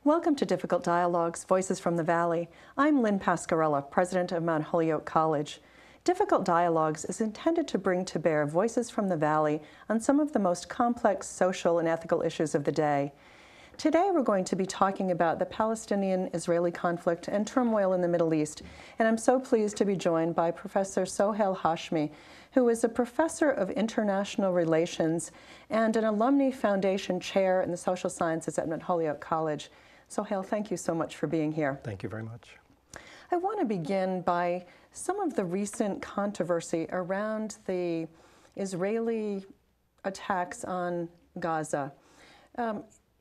Welcome to Difficult Dialogues, Voices from the Valley. I'm Lynn Pasquerella, president of Mount Holyoke College. Difficult Dialogues is intended to bring to bear voices from the Valley on some of the most complex social and ethical issues of the day. Today we're going to be talking about the Palestinian-Israeli conflict and turmoil in the Middle East, and I'm so pleased to be joined by Professor Sohail Hashmi, who is a professor of international relations and an Alumni Foundation chair in the social sciences at Mount Holyoke College. Sohail, thank you so much for being here. Thank you very much. I want to begin by some of the recent controversy around the Israeli attacks on Gaza.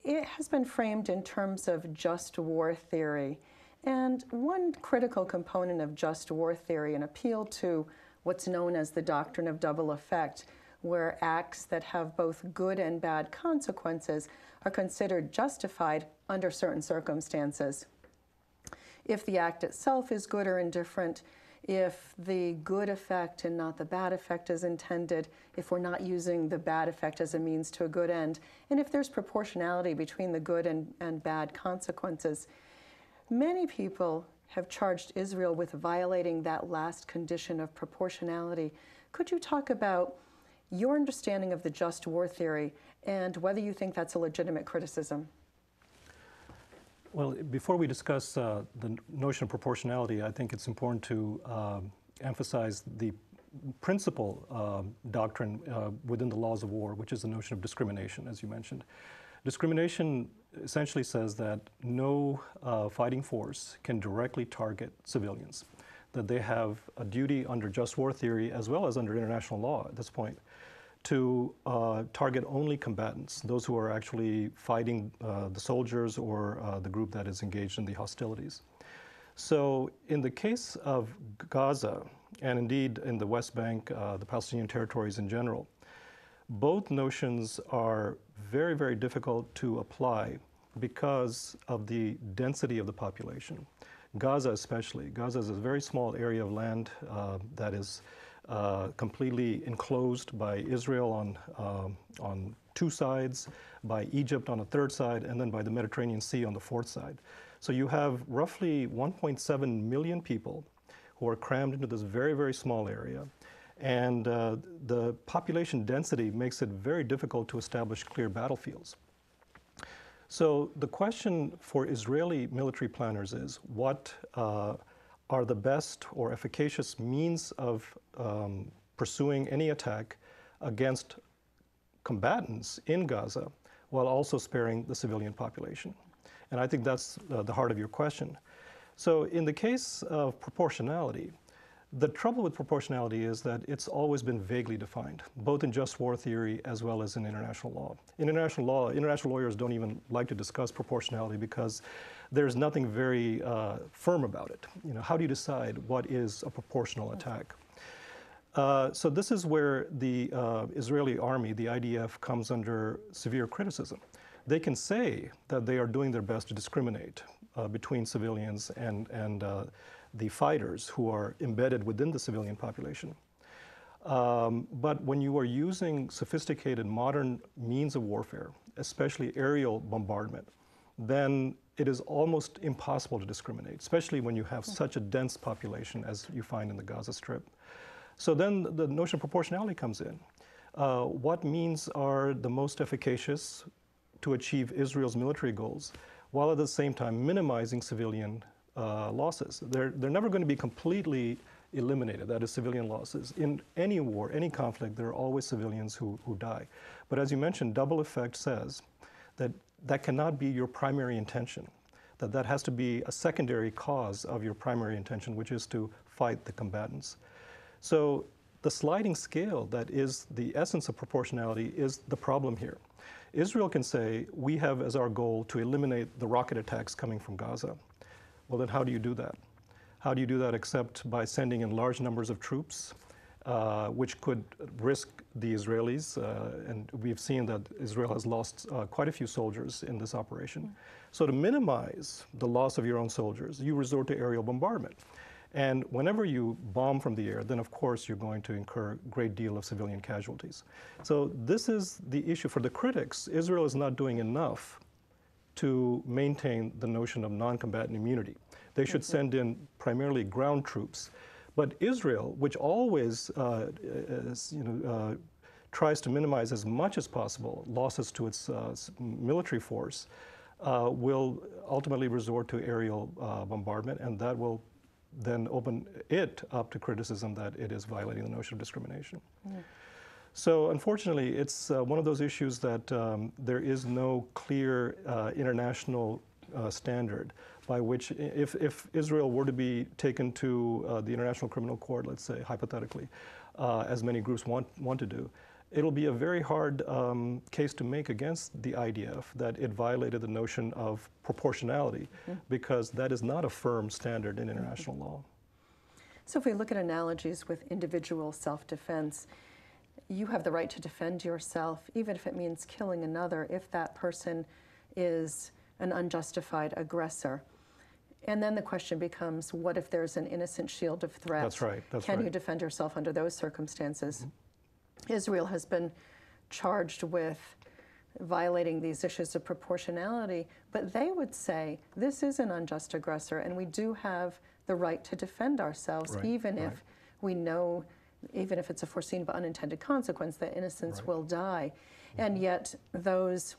It has been framed in terms of just war theory. And one critical component of just war theory, an appeal to what's known as the doctrine of double effect, where acts that have both good and bad consequences are considered justified under certain circumstances. If the act itself is good or indifferent, if the good effect and not the bad effect is intended, if we're not using the bad effect as a means to a good end, and if there's proportionality between the good and bad consequences. Many people have charged Israel with violating that last condition of proportionality. Could you talk about your understanding of the just war theory and whether you think that's a legitimate criticism? Well, before we discuss the notion of proportionality, I think it's important to emphasize the principal doctrine within the laws of war, which is the notion of discrimination, as you mentioned. Discrimination essentially says that no fighting force can directly target civilians, that they have a duty under just war theory as well as under international law at this point to target only combatants, those who are actually fighting the soldiers or the group that is engaged in the hostilities. So in the case of Gaza, and indeed in the West Bank, the Palestinian territories in general, both notions are very, very difficult to apply because of the density of the population. Gaza especially. Gaza is a very small area of land that is completely enclosed by Israel on two sides, by Egypt on a third side, and then by the Mediterranean Sea on the fourth side. So you have roughly 1.7 million people who are crammed into this very, very small area. And the population density makes it very difficult to establish clear battlefields. So the question for Israeli military planners is, what are the best or efficacious means of pursuing any attack against combatants in Gaza while also sparing the civilian population? And I think that's the heart of your question. So in the case of proportionality, the trouble with proportionality is that it's always been vaguely defined, both in just war theory as well as in international law. In international law, international lawyers don't even like to discuss proportionality because there's nothing very firm about it. You know, how do you decide what is a proportional attack? So this is where the Israeli army, the IDF, comes under severe criticism. They can say that they are doing their best to discriminate between civilians and the fighters who are embedded within the civilian population. But when you are using sophisticated modern means of warfare, especially aerial bombardment, then it is almost impossible to discriminate, especially when you have such a dense population as you find in the Gaza Strip. So then the notion of proportionality comes in. What means are the most efficacious to achieve Israel's military goals, while at the same time minimizing civilian losses? They're never going to be completely eliminated, that is civilian losses. In any war, any conflict, there are always civilians who die. But as you mentioned, double effect says that that cannot be your primary intention, that has to be a secondary cause of your primary intention, which is to fight the combatants. So the sliding scale that is the essence of proportionality is the problem here. Israel can say, we have as our goal to eliminate the rocket attacks coming from Gaza. Well, then how do you do that? How do you do that except by sending in large numbers of troops, which could risk the Israelis? And we've seen that Israel has lost quite a few soldiers in this operation. So to minimize the loss of your own soldiers, you resort to aerial bombardment. And whenever you bomb from the air, then of course you're going to incur a great deal of civilian casualties. So this is the issue for the critics. Israel is not doing enough to maintain the notion of non-combatant immunity. They should send in primarily ground troops. But Israel, which always tries to minimize as much as possible losses to its military force, will ultimately resort to aerial bombardment, and that will then open it up to criticism that it is violating the notion of discrimination. So unfortunately, it's one of those issues that there is no clear international standard by which, if Israel were to be taken to the International Criminal Court, let's say, hypothetically, as many groups want to do, it'll be a very hard case to make against the IDF that it violated the notion of proportionality, because that is not a firm standard in international law. So if we look at analogies with individual self-defense, you have the right to defend yourself, even if it means killing another, if that person is an unjustified aggressor. And then the question becomes, what if there's an innocent shield of threat? That's right. Can you defend yourself under those circumstances? Israel has been charged with violating these issues of proportionality, but they would say this is an unjust aggressor, and we do have the right to defend ourselves, even if we know, even if it's a foreseen but unintended consequence, that innocents will die. And yet those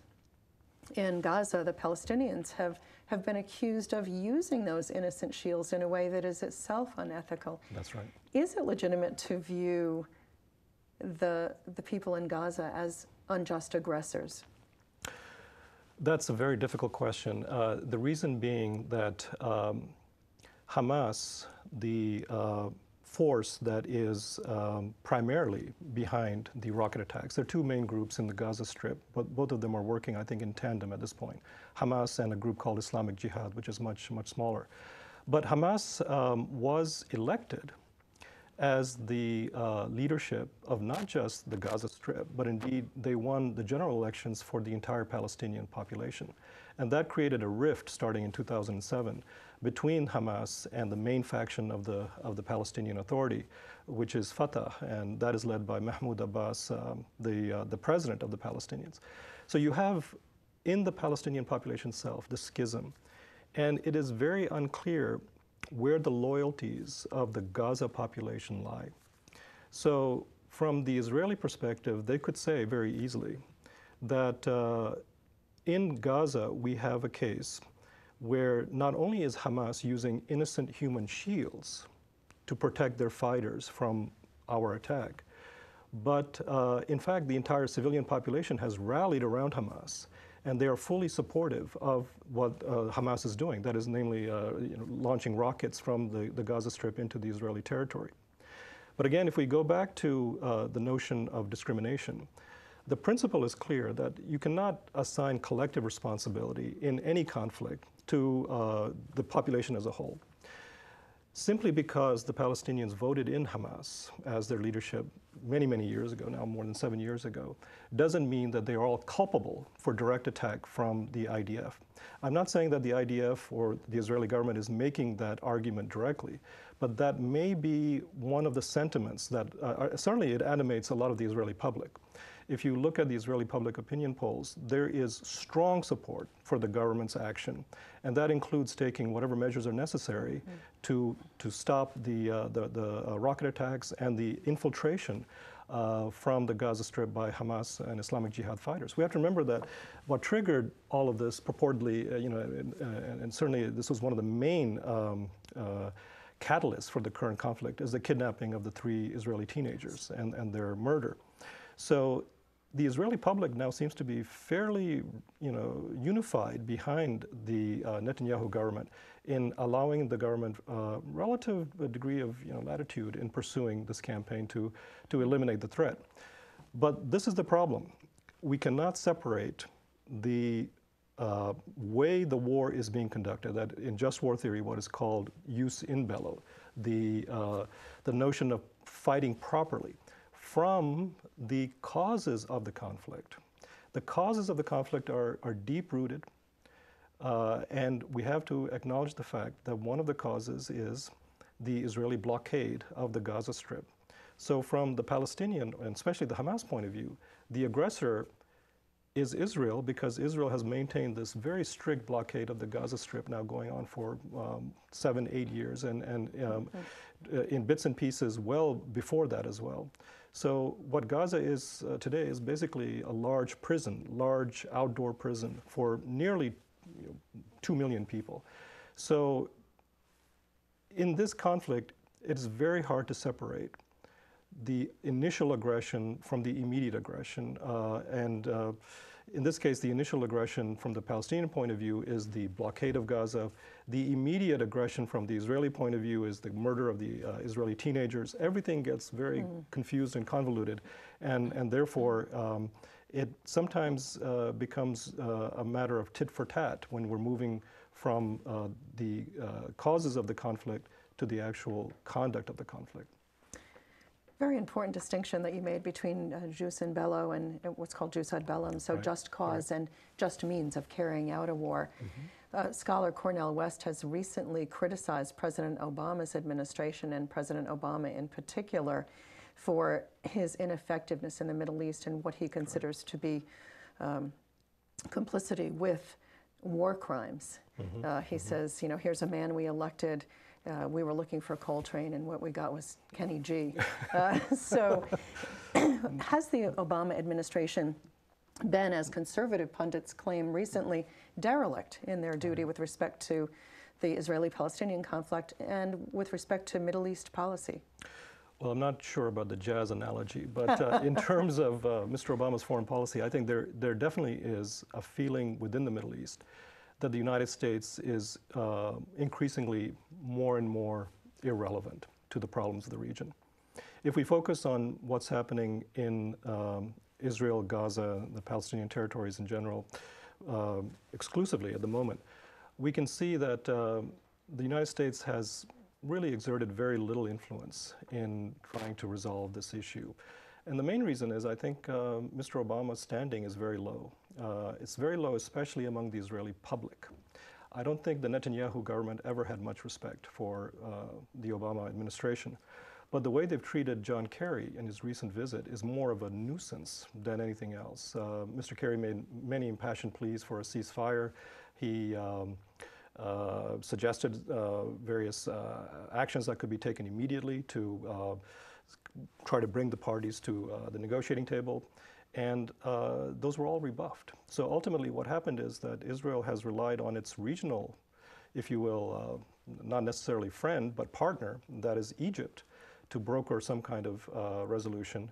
in Gaza, the Palestinians, have been accused of using those innocent shields in a way that is itself unethical. That's right. Is it legitimate to view the people in Gaza as unjust aggressors? That's a very difficult question. The reason being that Hamas, the force that is primarily behind the rocket attacks. There are two main groups in the Gaza Strip, but both of them are working, I think, in tandem at this point. Hamas and a group called Islamic Jihad, which is much, much smaller. But Hamas was elected as the leadership of not just the Gaza Strip, but indeed they won the general elections for the entire Palestinian population. And that created a rift starting in 2007 between Hamas and the main faction of the Palestinian Authority, which is Fatah, and that is led by Mahmoud Abbas, the president of the Palestinians. So you have in the Palestinian population itself this schism, and it is very unclear where the loyalties of the Gaza population lie. So from the Israeli perspective, they could say very easily that in Gaza we have a case where not only is Hamas using innocent human shields to protect their fighters from our attack, but in fact the entire civilian population has rallied around Hamas, and they are fully supportive of what Hamas is doing, that is namely launching rockets from the Gaza Strip into the Israeli territory. But again, if we go back to the notion of discrimination, the principle is clear that you cannot assign collective responsibility in any conflict to the population as a whole. Simply because the Palestinians voted in Hamas as their leadership many, many years ago, now more than 7 years ago, doesn't mean that they are all culpable for direct attack from the IDF. I'm not saying that the IDF or the Israeli government is making that argument directly, but that may be one of the sentiments that certainly it animates a lot of the Israeli public. If you look at the Israeli public opinion polls, there is strong support for the government's action, and that includes taking whatever measures are necessary to stop the rocket attacks and the infiltration from the Gaza Strip by Hamas and Islamic Jihad fighters. We have to remember that what triggered all of this purportedly, and certainly this was one of the main catalysts for the current conflict, is the kidnapping of the 3 Israeli teenagers and their murder. So the Israeli public now seems to be fairly, unified behind the Netanyahu government in allowing the government relative degree of latitude in pursuing this campaign to eliminate the threat. But this is the problem. We cannot separate the way the war is being conducted, that in just war theory, what is called jus in bello, the notion of fighting properly, from the causes of the conflict. The causes of the conflict are deep-rooted, and we have to acknowledge the fact that one of the causes is the Israeli blockade of the Gaza Strip. So from the Palestinian, and especially the Hamas point of view, the aggressor is Israel, because Israel has maintained this very strict blockade of the Gaza Strip now going on for 7, 8 years, and in bits and pieces well before that as well. So what Gaza is today is basically a large prison, large outdoor prison for nearly 2 million people. So in this conflict, it is very hard to separate the initial aggression from the immediate aggression. In this case, the initial aggression from the Palestinian point of view is the blockade of Gaza. The immediate aggression from the Israeli point of view is the murder of the Israeli teenagers. Everything gets very confused and convoluted, and therefore it sometimes becomes a matter of tit for tat when we're moving from the causes of the conflict to the actual conduct of the conflict. Very important distinction that you made between jus in bello and what's called jus ad bellum, so right. just cause and just means of carrying out a war. Scholar Cornel West has recently criticized President Obama's administration and President Obama in particular for his ineffectiveness in the Middle East and what he considers to be complicity with war crimes. He says, you know, here's a man we elected. We were looking for Coltrane, and what we got was Kenny G. So has the Obama administration been, as conservative pundits claim recently, derelict in their duty with respect to the Israeli-Palestinian conflict and with respect to Middle East policy? Well, I'm not sure about the jazz analogy, but in terms of Mr. Obama's foreign policy, I think there definitely is a feeling within the Middle East that the United States is increasingly more and more irrelevant to the problems of the region. If we focus on what's happening in Israel, Gaza, the Palestinian territories in general, exclusively at the moment, we can see that the United States has really exerted very little influence in trying to resolve this issue. And the main reason is I think Mr. Obama's standing is very low. It's very low, especially among the Israeli public. I don't think the Netanyahu government ever had much respect for the Obama administration. But the way they've treated John Kerry in his recent visit is more of a nuisance than anything else. Mr. Kerry made many impassioned pleas for a ceasefire. He suggested various actions that could be taken immediately to try to bring the parties to the negotiating table. And those were all rebuffed. So ultimately what happened is that Israel has relied on its regional, if you will, not necessarily friend, but partner, that is Egypt, to broker some kind of resolution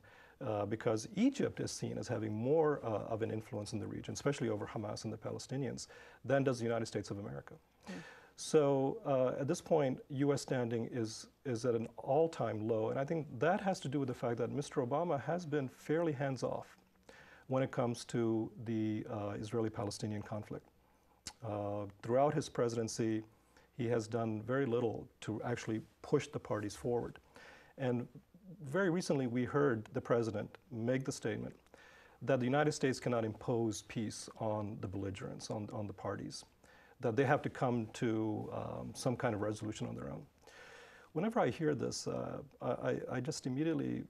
because Egypt is seen as having more of an influence in the region, especially over Hamas and the Palestinians, than does the United States of America. So at this point, U.S. standing is at an all-time low, and I think that has to do with the fact that Mr. Obama has been fairly hands-off when it comes to the Israeli-Palestinian conflict. Throughout his presidency, he has done very little to actually push the parties forward. And very recently, we heard the president make the statement that the United States cannot impose peace on the belligerents, on the parties, that they have to come to some kind of resolution on their own. Whenever I hear this, I just immediately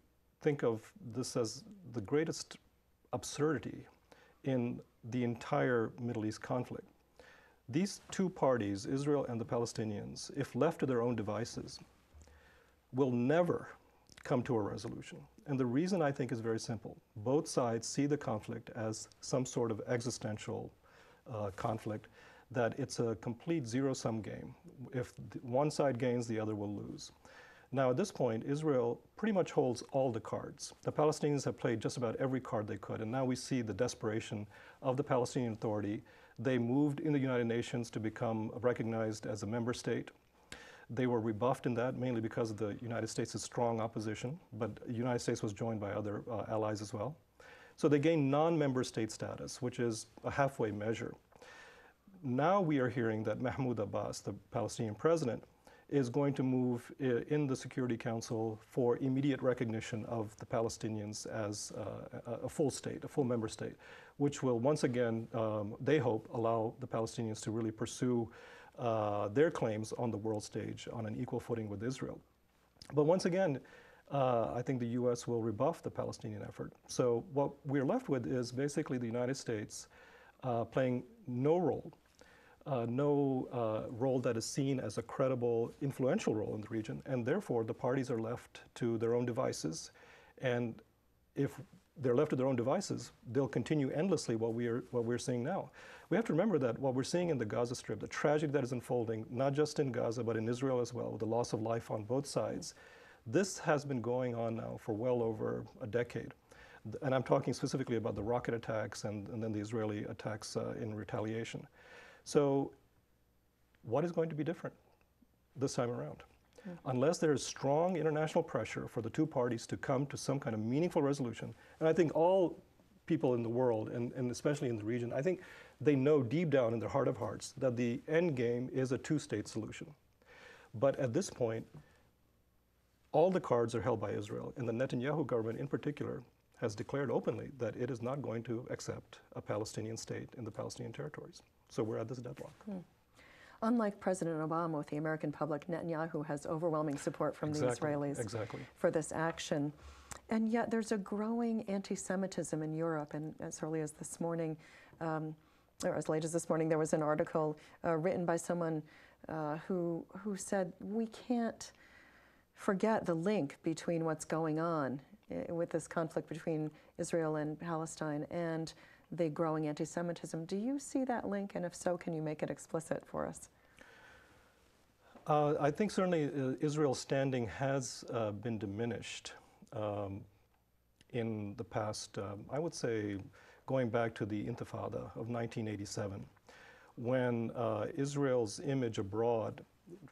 think of this as the greatest absurdity in the entire Middle East conflict. These two parties, Israel and the Palestinians, if left to their own devices, will never come to a resolution. And the reason I think is very simple. Both sides see the conflict as some sort of existential conflict, that it's a complete zero-sum game. If one side gains, the other will lose. Now, at this point, Israel pretty much holds all the cards. The Palestinians have played just about every card they could, and now we see the desperation of the Palestinian Authority. They moved in the United Nations to become recognized as a member state. They were rebuffed in that, mainly because of the United States' strong opposition, but the United States was joined by other allies as well. So they gained non-member state status, which is a halfway measure. Now we are hearing that Mahmoud Abbas, the Palestinian president, is going to move in the Security Council for immediate recognition of the Palestinians as a full state, a full member state, which will once again, they hope, allow the Palestinians to really pursue their claims on the world stage on an equal footing with Israel. But once again, I think the U.S. will rebuff the Palestinian effort. So what we're left with is basically the United States playing no role, no role that is seen as a credible, influential role in the region, and therefore the parties are left to their own devices. And if they're left to their own devices, they'll continue endlessly what we're seeing now. We have to remember that what we're seeing in the Gaza Strip, the tragedy that is unfolding, not just in Gaza, but in Israel as well, with the loss of life on both sides, this has been going on now for well over a decade. And I'm talking specifically about the rocket attacks and then the Israeli attacks in retaliation. So what is going to be different this time around? Unless there is strong international pressure for the two parties to come to some kind of meaningful resolution, and I think all people in the world, and especially in the region, I think they know deep down in their heart of hearts that the end game is a two-state solution. But at this point, all the cards are held by Israel, and the Netanyahu government in particular has declared openly that it is not going to accept a Palestinian state in the Palestinian territories. So we're at this deadlock. Unlike President Obama with the American public, Netanyahu has overwhelming support from the Israelis for this action. And yet there's a growing anti-Semitism in Europe. And as early as this morning, or as late as this morning, there was an article written by someone who said, we can't forget the link between what's going on with this conflict between Israel and Palestine and the growing anti-Semitism. Do you see that link? And if so, can you make it explicit for us? I think certainly Israel's standing has been diminished in the past, I would say, going back to the Intifada of 1987, when Israel's image abroad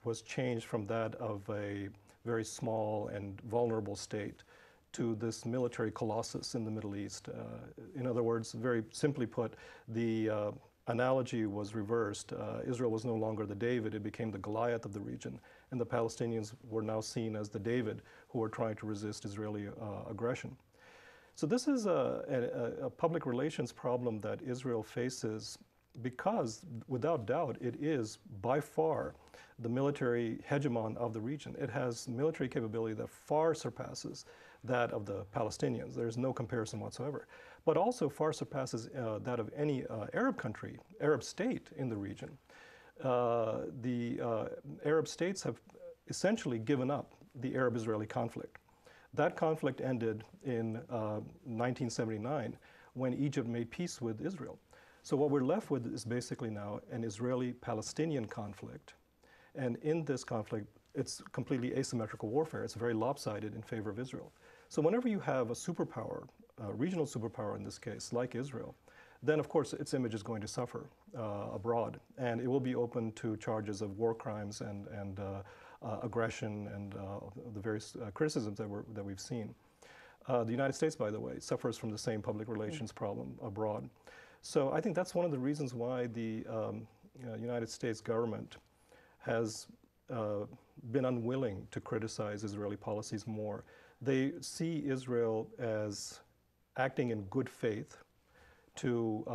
was changed from that of a very small and vulnerable state to this military colossus in the Middle East. In other words, very simply put, the analogy was reversed. Israel was no longer the David, it became the Goliath of the region, and the Palestinians were now seen as the David who were trying to resist Israeli aggression. So this is a public relations problem that Israel faces because, without doubt, it is by far the military hegemon of the region. It has military capability that far surpasses that of the Palestinians. There's no comparison whatsoever, but also far surpasses that of any Arab country, Arab state in the region. The Arab states have essentially given up the Arab-Israeli conflict. That conflict ended in 1979 when Egypt made peace with Israel. So what we're left with is basically now an Israeli-Palestinian conflict. And in this conflict, it's completely asymmetrical warfare. It's very lopsided in favor of Israel. So whenever you have a superpower, a regional superpower in this case, like Israel, then of course its image is going to suffer abroad. And it will be open to charges of war crimes and aggression and the various criticisms that we've seen. The United States, by the way, suffers from the same public relations problem abroad. So I think that's one of the reasons why the United States government has been unwilling to criticize Israeli policies more. They see Israel as acting in good faith to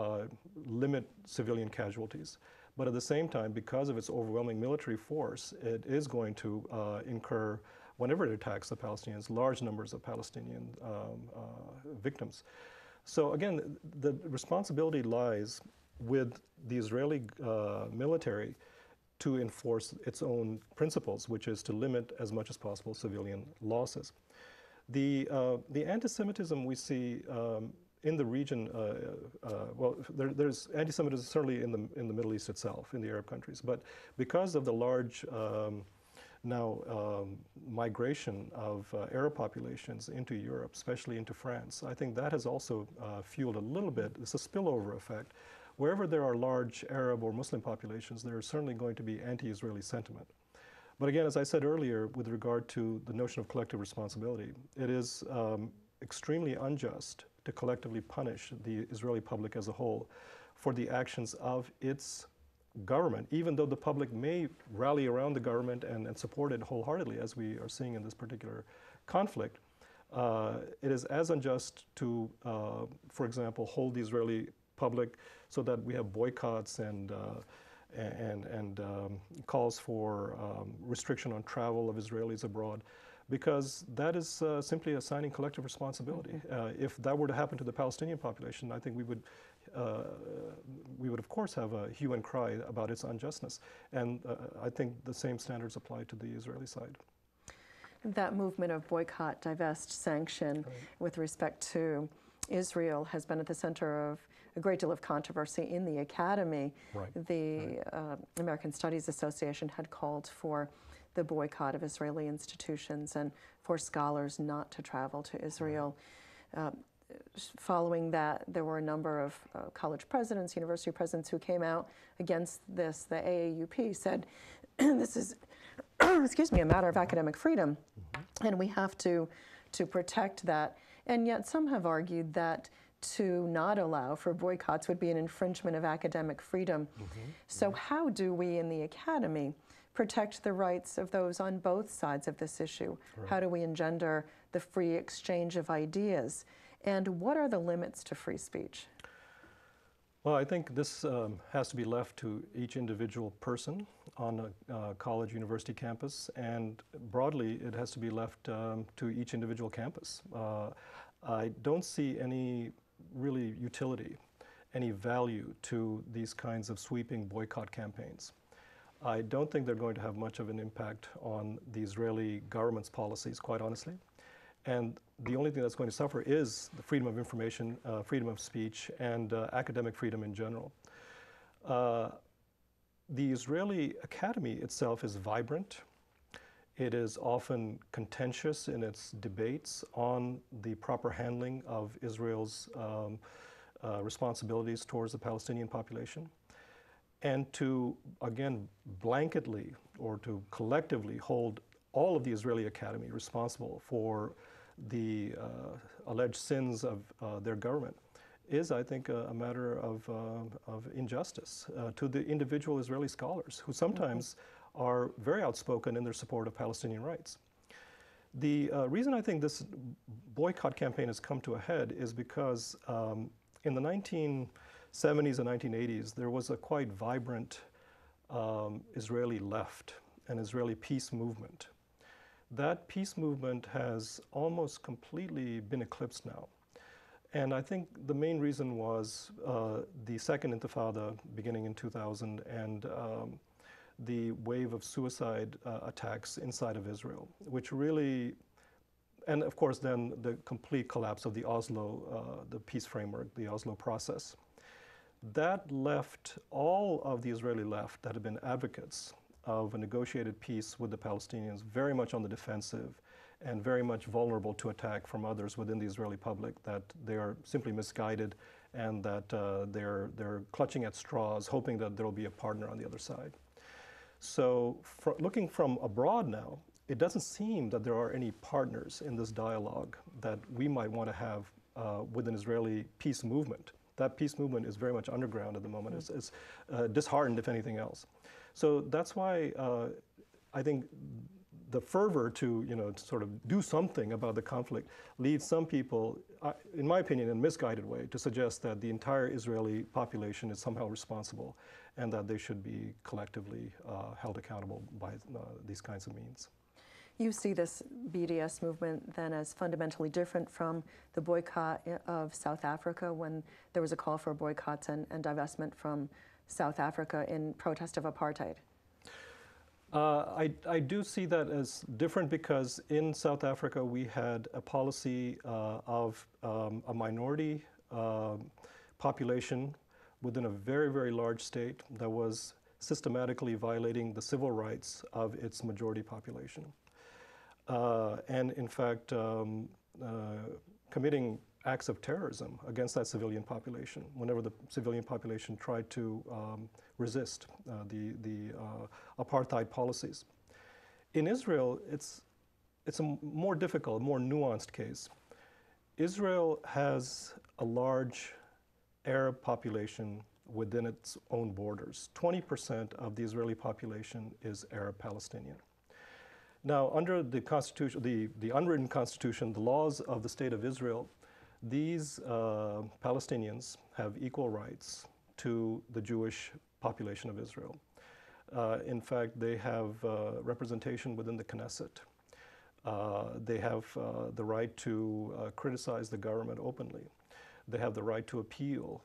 limit civilian casualties. But at the same time, because of its overwhelming military force, it is going to incur, whenever it attacks the Palestinians, large numbers of Palestinian victims. So again, the responsibility lies with the Israeli military to enforce its own principles, which is to limit as much as possible civilian losses. The anti-Semitism we see in the region, well, there's anti-Semitism certainly in the Middle East itself, in the Arab countries, but because of the large migration of Arab populations into Europe, especially into France, I think that has also fueled a little bit, it's a spillover effect. Wherever there are large Arab or Muslim populations, there is certainly going to be anti-Israeli sentiment. But again, as I said earlier, with regard to the notion of collective responsibility, it is extremely unjust to collectively punish the Israeli public as a whole for the actions of its government, even though the public may rally around the government and support it wholeheartedly, as we are seeing in this particular conflict. It is as unjust to, for example, hold the Israeli public so that we have boycotts and calls for restriction on travel of Israelis abroad. because that is simply assigning collective responsibility. If that were to happen to the Palestinian population, I think we would of course have a hue and cry about its unjustness. And I think the same standards apply to the Israeli side. That movement of boycott, divest, sanction with respect to Israel has been at the center of a great deal of controversy in the academy. The American Studies Association had called for the boycott of Israeli institutions and for scholars not to travel to Israel. Following that, there were a number of college presidents, university presidents who came out against this. The AAUP said, this is, excuse me, a matter of academic freedom, and we have to protect that. And yet some have argued that to not allow for boycotts would be an infringement of academic freedom. So how do we in the academy protect the rights of those on both sides of this issue? How do we engender the free exchange of ideas? And what are the limits to free speech? Well, I think this has to be left to each individual person on a college, university campus, and broadly it has to be left to each individual campus. I don't see any really utility, any value to these kinds of sweeping boycott campaigns. I don't think they're going to have much of an impact on the Israeli government's policies, quite honestly. And the only thing that's going to suffer is the freedom of information, freedom of speech, and academic freedom in general. The Israeli academy itself is vibrant. It is often contentious in its debates on the proper handling of Israel's responsibilities towards the Palestinian population. And to, again, blanketly or to collectively hold all of the Israeli academy responsible for the alleged sins of their government is, I think, a matter of injustice to the individual Israeli scholars who sometimes are very outspoken in their support of Palestinian rights. The reason I think this boycott campaign has come to a head is because in the 1970s and 1980s, there was a quite vibrant Israeli left, an Israeli peace movement. That peace movement has almost completely been eclipsed now. And I think the main reason was the second Intifada beginning in 2000 and the wave of suicide attacks inside of Israel, which really, and of course then the complete collapse of the Oslo, the peace framework, the Oslo process. That left all of the Israeli left that had been advocates of a negotiated peace with the Palestinians very much on the defensive and very much vulnerable to attack from others within the Israeli public, that they are simply misguided and that they're clutching at straws, hoping that there will be a partner on the other side. So looking from abroad now, it doesn't seem that there are any partners in this dialogue that we might want to have with an Israeli peace movement. That peace movement is very much underground at the moment. It's disheartened, if anything else. So that's why I think the fervor to, to sort of do something about the conflict leads some people, in my opinion, in a misguided way, to suggest that the entire Israeli population is somehow responsible and that they should be collectively held accountable by these kinds of means. You see this B.D.S. movement then as fundamentally different from the boycott of South Africa, when there was a call for boycotts and divestment from South Africa in protest of apartheid? I do see that as different because in South Africa we had a policy of a minority population within a very, very large state that was systematically violating the civil rights of its majority population. And in fact, committing acts of terrorism against that civilian population whenever the civilian population tried to resist the apartheid policies. In Israel, it's a more difficult, more nuanced case. Israel has a large Arab population within its own borders. 20% of the Israeli population is Arab Palestinian. Now, under the constitution, the unwritten constitution, the laws of the State of Israel, these Palestinians have equal rights to the Jewish population of Israel. In fact, they have representation within the Knesset. They have the right to criticize the government openly. They have the right to appeal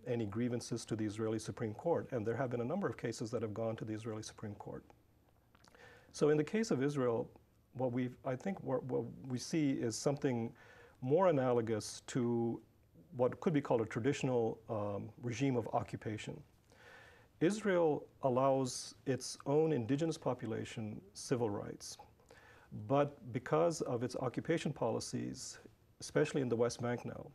any grievances to the Israeli Supreme Court. And there have been a number of cases that have gone to the Israeli Supreme Court. So in the case of Israel, what we see is something more analogous to what could be called a traditional regime of occupation. Israel allows its own indigenous population civil rights, but because of its occupation policies, especially in the West Bank now,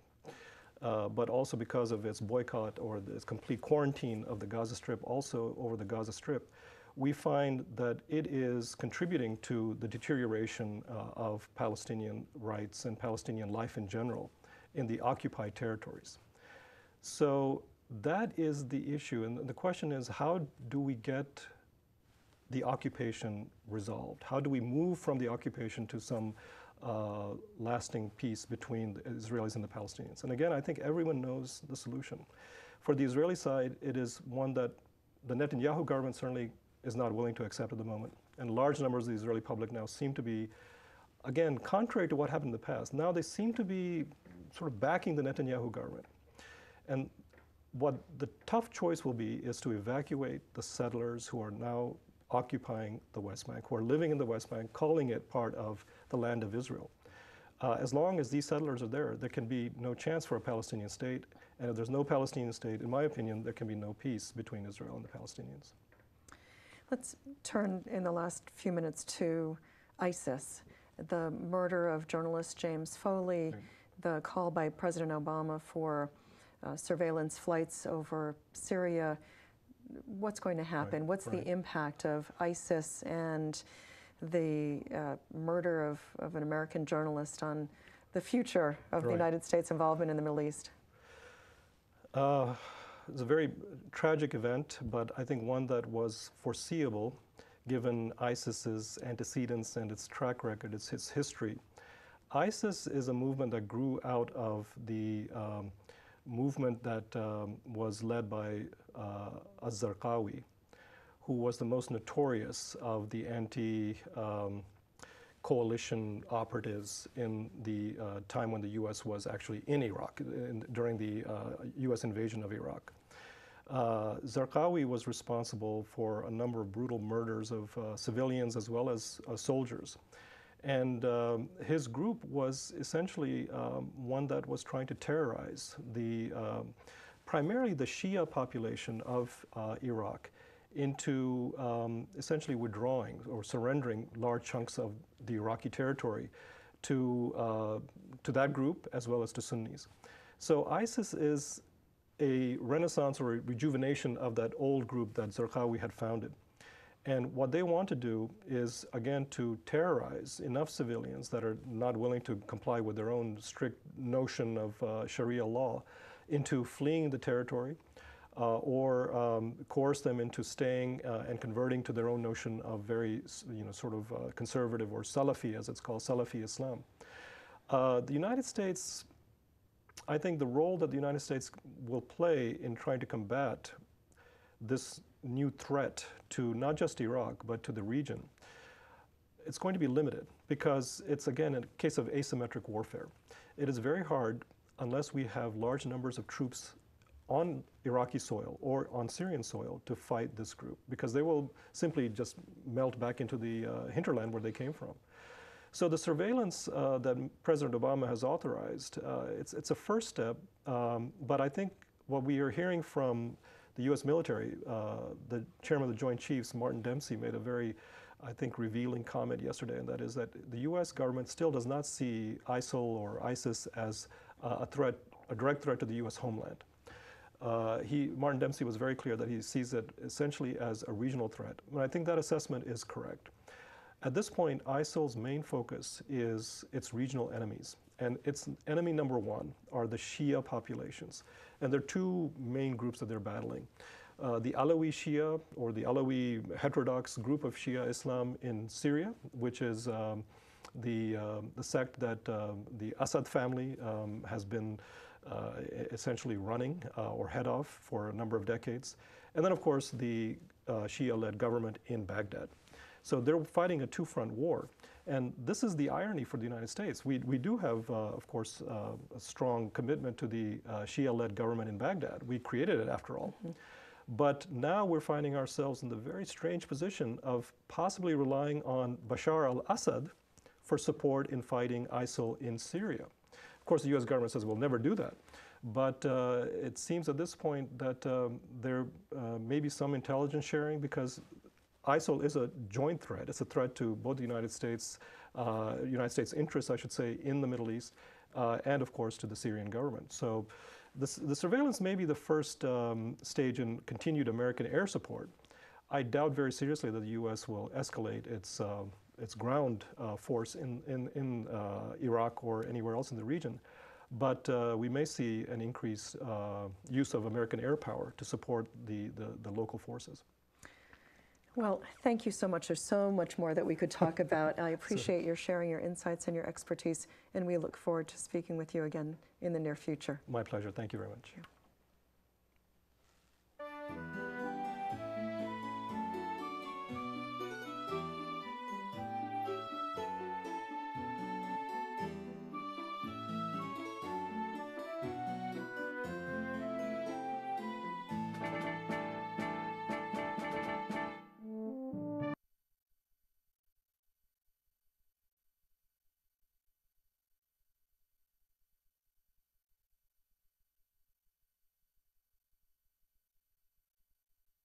but also because of its boycott or its complete quarantine of the Gaza Strip, also over the Gaza Strip, we find that it is contributing to the deterioration of Palestinian rights and Palestinian life in general in the occupied territories. So that is the issue, and the question is, how do we get the occupation resolved? How do we move from the occupation to some lasting peace between the Israelis and the Palestinians? And again, I think everyone knows the solution. For the Israeli side, it is one that the Netanyahu government certainly is not willing to accept at the moment. And large numbers of the Israeli public now seem to be, again, contrary to what happened in the past, now they seem to be sort of backing the Netanyahu government. And what the tough choice will be is to evacuate the settlers who are now occupying the West Bank, who are living in the West Bank, calling it part of the land of Israel. As long as these settlers are there, there can be no chance for a Palestinian state. And if there's no Palestinian state, in my opinion, there can be no peace between Israel and the Palestinians. Let's turn in the last few minutes to ISIS, the murder of journalist James Foley, the call by President Obama for surveillance flights over Syria. What's going to happen? What's the impact of ISIS and the murder of an American journalist on the future of the United States' involvement in the Middle East? It's a very tragic event, but I think one that was foreseeable given ISIS's antecedents and its track record, its history. ISIS is a movement that grew out of the movement that was led by az-Zarqawi, who was the most notorious of the anti-coalition operatives in the time when the U.S. was actually in Iraq, during the U.S. invasion of Iraq. Zarqawi was responsible for a number of brutal murders of civilians as well as soldiers. And his group was essentially one that was trying to terrorize primarily the Shia population of Iraq into essentially withdrawing or surrendering large chunks of the Iraqi territory to that group as well as to Sunnis. So ISIS is a renaissance or a rejuvenation of that old group that Zarqawi had founded. And what they want to do is, again, to terrorize enough civilians that are not willing to comply with their own strict notion of Sharia law into fleeing the territory or coerce them into staying and converting to their own notion of very, sort of conservative or Salafi, as it's called, Salafi Islam. The United States, I think the role that the United States will play in trying to combat this new threat to not just Iraq, but to the region, it's going to be limited because it's, again, a case of asymmetric warfare. It is very hard unless we have large numbers of troops on Iraqi soil or on Syrian soil to fight this group, because they will simply just melt back into the hinterland where they came from. So the surveillance that President Obama has authorized, it's a first step, but I think what we are hearing from the U.S. military, the chairman of the Joint Chiefs, Martin Dempsey, made a very, I think, revealing comment yesterday, and that is that the U.S. government still does not see ISIL or ISIS as a direct threat to the U.S. homeland. Martin Dempsey was very clear that he sees it essentially as a regional threat, and I think that assessment is correct. At this point, ISIL's main focus is its regional enemies. And its enemy number one are the Shia populations. And there are two main groups that they're battling. The Alawi Shia, or the Alawi heterodox group of Shia Islam in Syria, which is the sect that the Assad family has been essentially running or head of for a number of decades. And then, of course, the Shia-led government in Baghdad. So they're fighting a two-front war. And this is the irony for the United States. We do have, of course, a strong commitment to the Shia-led government in Baghdad. We created it, after all. But now we're finding ourselves in the very strange position of possibly relying on Bashar al-Assad for support in fighting ISIL in Syria. Of course, the U.S. government says we'll never do that. But it seems at this point that there may be some intelligence sharing, because ISIL is a joint threat. It's a threat to both the United States interests, I should say, in the Middle East, and of course to the Syrian government. So the surveillance may be the first stage in continued American air support. I doubt very seriously that the U.S. will escalate its ground force in Iraq or anywhere else in the region. But we may see an increased use of American air power to support the local forces. Well, thank you so much. There's so much more that we could talk about. I appreciate your sharing your insights and your expertise, and we look forward to speaking with you again in the near future. My pleasure. Thank you very much.